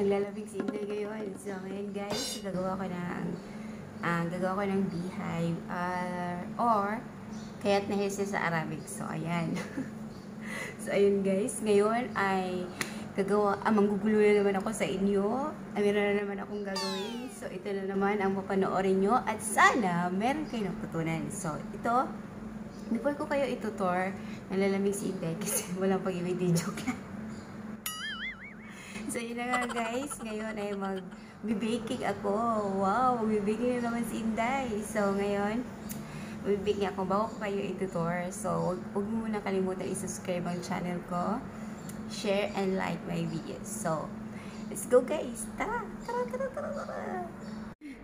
naglalamig si Inday ngayon. So, ngayon guys, gagawa ko ng beehive or kaya't na siya sa Arabic. So, ayan. So, ayun guys, ngayon ay manggugulo na naman ako sa inyo. Meron na naman akong gagawin. So, ito na naman ang papanoorin nyo at sana meron kayo natutunan. So, ito, before ko kayo itutor, nalalamig si Inday kasi walang pag-ibig, joke lang. So, yun na nga guys. Ngayon ay mag-baking ako. Wow, mag-baking na naman si Inday. So, ngayon, mag-baking ako bago ko kayo itutor. So, huwag mo muna kalimutan i-subscribe ang channel ko. Share and like my videos. So, let's go guys. Tara! Tara!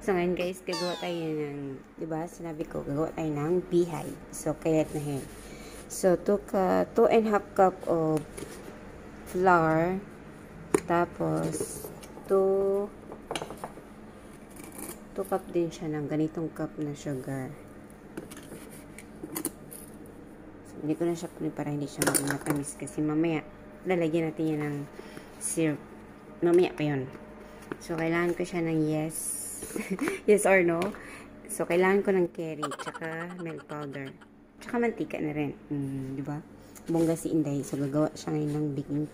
So, ngayon guys, gagawa tayo ng, diba, sinabi ko, gagawa tayo ng beehive. So, kaya't na hen. So, 2.5 cup of flour. Tapos, 2 cup din siya ng ganitong cup na sugar. So, hindi ko na siya punin para hindi siya matamis kasi mamaya, lalagyan natin yan ng syrup. Mamaya pa yun. So, kailangan ko siya ng yes. Yes or no. So, kailangan ko ng curry, tsaka milk powder. Tsaka mantika na rin. Diba? Bongga si Inday. So, gagawa siya ngayon ng baking.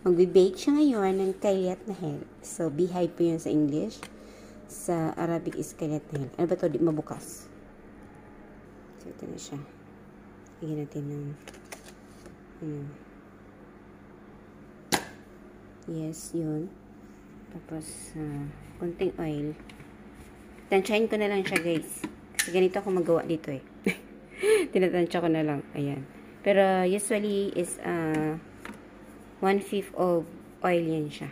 Magbe-bake siya ngayon ng kaya't na hen. So, beehive po yun sa English. Sa Arabic is kaya't na hen. Ano ba ito? Di mabukas. So, ito na siya. Lagyan natin ng yes, yun. Tapos, konting oil. Tansyahin ko na lang siya, guys. Kasi ganito ako magawa dito eh. Tinatansya ko na lang. Ayan. Pero, usually is 1/5 of oil yan siya.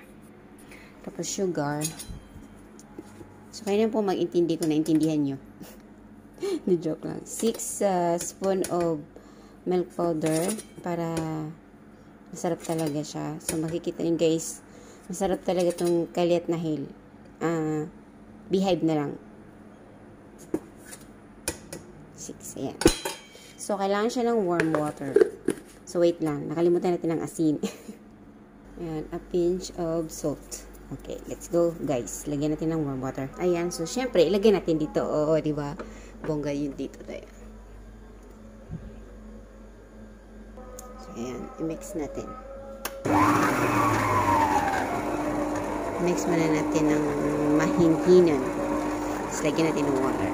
Tapos, sugar. So, kayo na po mag-intindi ko na intindihan nyo. No joke lang. 6 spoon of milk powder para masarap talaga siya. So, makikita nyo guys, masarap talaga itong kaya't na hen. Beehive na lang. 6, ayan. So, kailangan siya ng warm water. So, wait lang. Nakalimutan natin ng asin. Ayan, a pinch of salt. Okay, let's go, guys. Lagyan natin ng warm water. Ayan, so, syempre, ilagay natin dito. Oo, diba? Bongga yun dito tayo. So, ayan, i-mix natin. Mix muna natin ng mahinghinan. Tapos, lagyan natin ng water.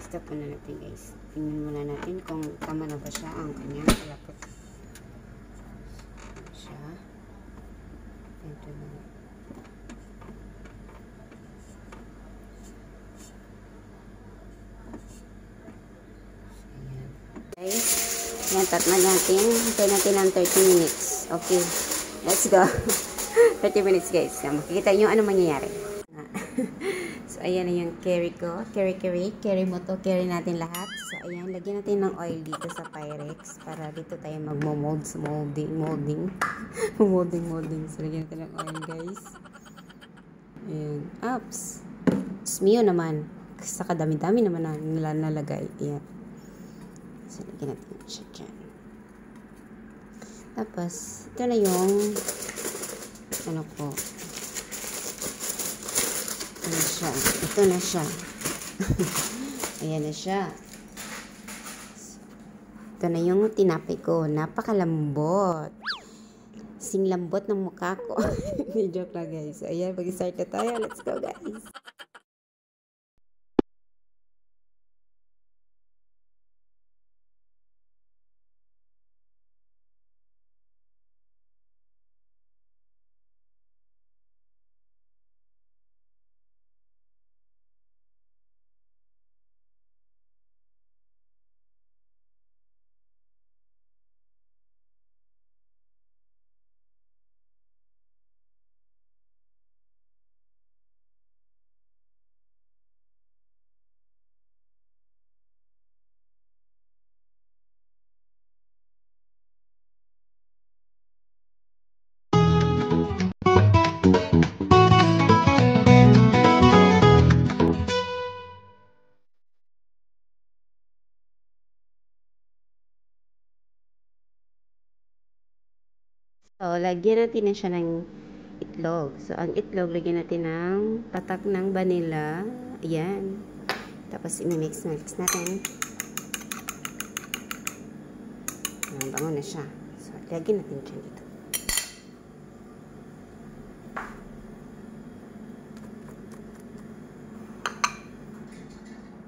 Stop na natin guys. Tingnan muna natin kung tama na ba siya ang kanyang kalapot. Siya. Ito na. Ayan. Guys, yan, tatna natin. Hintay natin ng 30 minutes. Okay. Let's go. 30 minutes guys. Makikita nyo ano mangyayari. So, ayan na yung curry ko. Curry mo to. Curry natin lahat. So, ayan. Lagyan natin ng oil dito sa Pyrex para dito tayo mag-mold sa molding. molding. So, lagyan natin ng oil, guys. Ayan. Oops. Smiyo naman. Sa kadami-dami naman na nalagay. Ayan. So, lagyan natin siya dyan. Tapos, ito na yung ano ko. Ito na siya. Ayan na siya. Ito na yung tinapay ko. Napakalambot. Sing lambot ng mukha ko. Joke lang guys. So, ayan, mag-start na tayo. Let's go guys. So, lagyan natin na siya ng itlog. So, ang itlog, lagyan natin ng patak ng vanilla. Ayan. Tapos, imimix natin. Bango na siya. So, lagyan natin siya dito.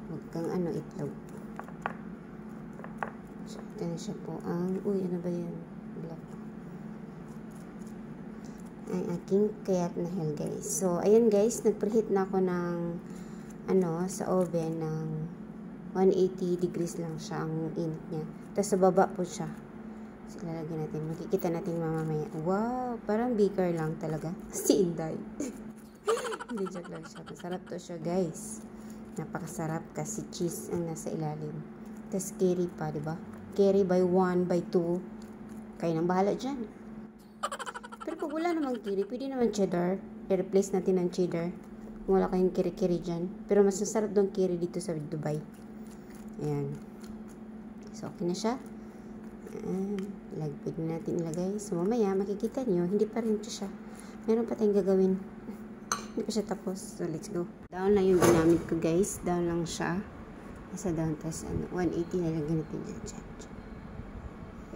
Huwag kang itlog. So, ito na siya po ang, uy, ano ba yan? Black. Ang aking kayat na hell, guys. So, ayan guys, nag-preheat na ako ng, sa oven ng 180 degrees lang siya ang init niya. Tapos, sa baba po siya. So, lalagyan natin. Makikita natin mamamaya. Wow! Parang beaker lang talaga. Si Inday. Hindi, joke lang siya. Masarap to siya, guys. Napakasarap kasi cheese ang nasa ilalim. Tapos, curry pa, diba? Curry by 1, by 2. Kayo nang bahala dyan. Pero pag wala namang curry, pwede naman cheddar. I-replace natin ng cheddar. Kung wala kayong curry-curry dyan. Pero mas masarap doon curry dito sa Dubai. Ayan. So, okay na siya. Pwede natin ilagay. So, mamaya, makikita nyo, hindi pa rin siya. Meron pa tayong gagawin. Hindi pa siya tapos. So, let's go. Down lang yung ginamit ko, guys. Down lang siya. Nasa down. Tapos, 180 na lagyan natin dyan.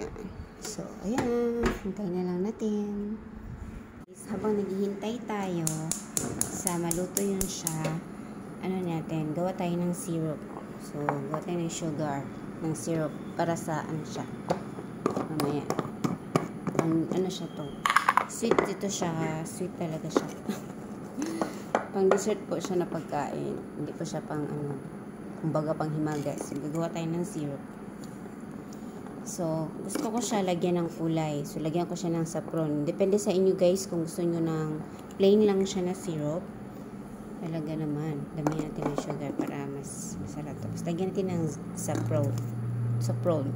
Ayan. So, ayan. Hintayin na lang natin. Habang naghihintay tayo sa maluto yun siya, natin, gawa tayo ng syrup. So, gawa tayo ng sugar, ng syrup, para sa, siya. Mamaya. Siya to. Sweet dito siya. Sweet talaga siya. Pang dessert po siya na pagkain. Hindi po siya pang, kumbaga pang himagas. So, gagawa tayo ng syrup. So, gusto ko siya lagyan ng kulay. So, lagyan ko siya ng saffron. Depende sa inyo guys kung gusto nyo ng plain lang siya na syrup. Talaga naman. Damihan natin ng sugar para mas masarap. Tapos, lagyan natin ng saffron. Saffron.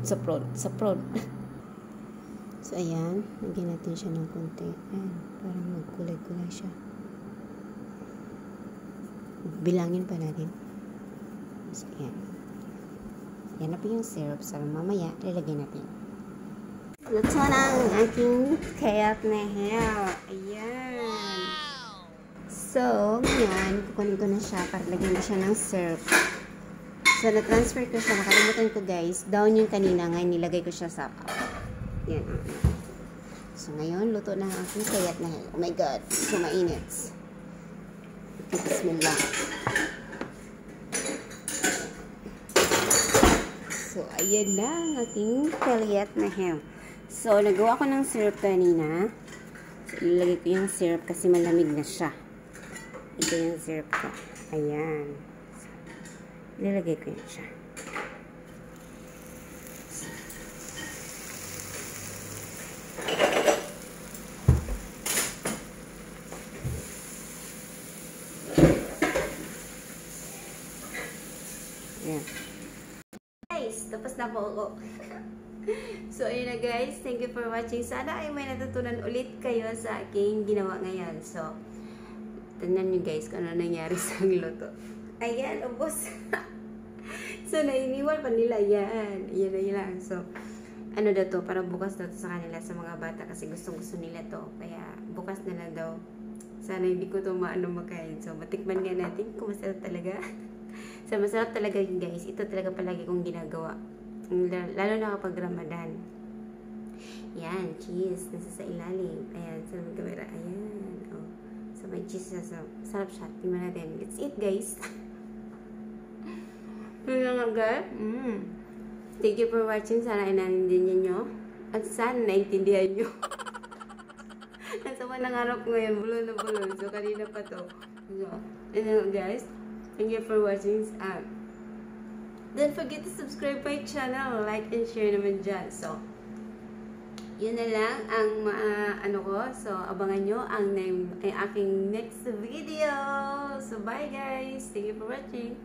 So, ayan. Lagyan natin siya ng konti. Ayan. Parang magkulay-kulay siya. Bilangin pa natin. So, ayan. Yan na po yung syrup. So, mamaya, lalagyan natin. Luto na ang aking kayat na hair. Ayan. So, ngayon, kukunin ko na siya para lagyan ko siya ng syrup. So, na-transfer ko siya. Nakalimutan ko, guys. Down yung kanina. Ngayon, nilagay ko siya sa cup. Yan. So, ngayon, luto na ang aking kayat na hair. Oh my God. So, mainit. Bismillah. So, ayan na ang ating kayat na ham. So, nagawa ko ng syrup kanina. So, ilalagay ko yung syrup kasi malamig na siya. Ito yung syrup ko. Ayan. So, ilalagay ko yun siya. Ayan. Guys, tapos na po ako. So, ayun na guys. Thank you for watching. Sana ay may natutunan ulit kayo sa aking ginawa ngayon. So, tignan nyo guys kung ano nangyari sa luto. Ayan, ubos. So, nainiwan pa nila. Ayan. Ayan na yun lang. So, ano daw to? Para bukas daw to sa kanila sa mga bata kasi gustong-gusto nila to. Kaya, bukas na lang daw. Sana hindi ko to makain. So, matikman nga natin kung masarap talaga. So, masarap talaga yun guys. Ito talaga palagi kong ginagawa. Lalo na kapag Ramadan. Yan, cheese. Nasa sa ilalim. Ayan, sa camera. Ayan. Oh. So, may cheese sa sarap siya. Tingnan natin. Let's eat guys. Yun lang agad. Thank you for watching. Sana inanindihan nyo. At sana naintindihan nyo. Nasa manangarap ko ngayon. Bulon na bulon. So, kanina pa to. So, yun guys. Thank you for watching. Don't forget to subscribe my channel, like and share naman dyan. So, yun na lang ang ano ko. So, abangan nyo ang aking next video. So, bye guys. Thank you for watching.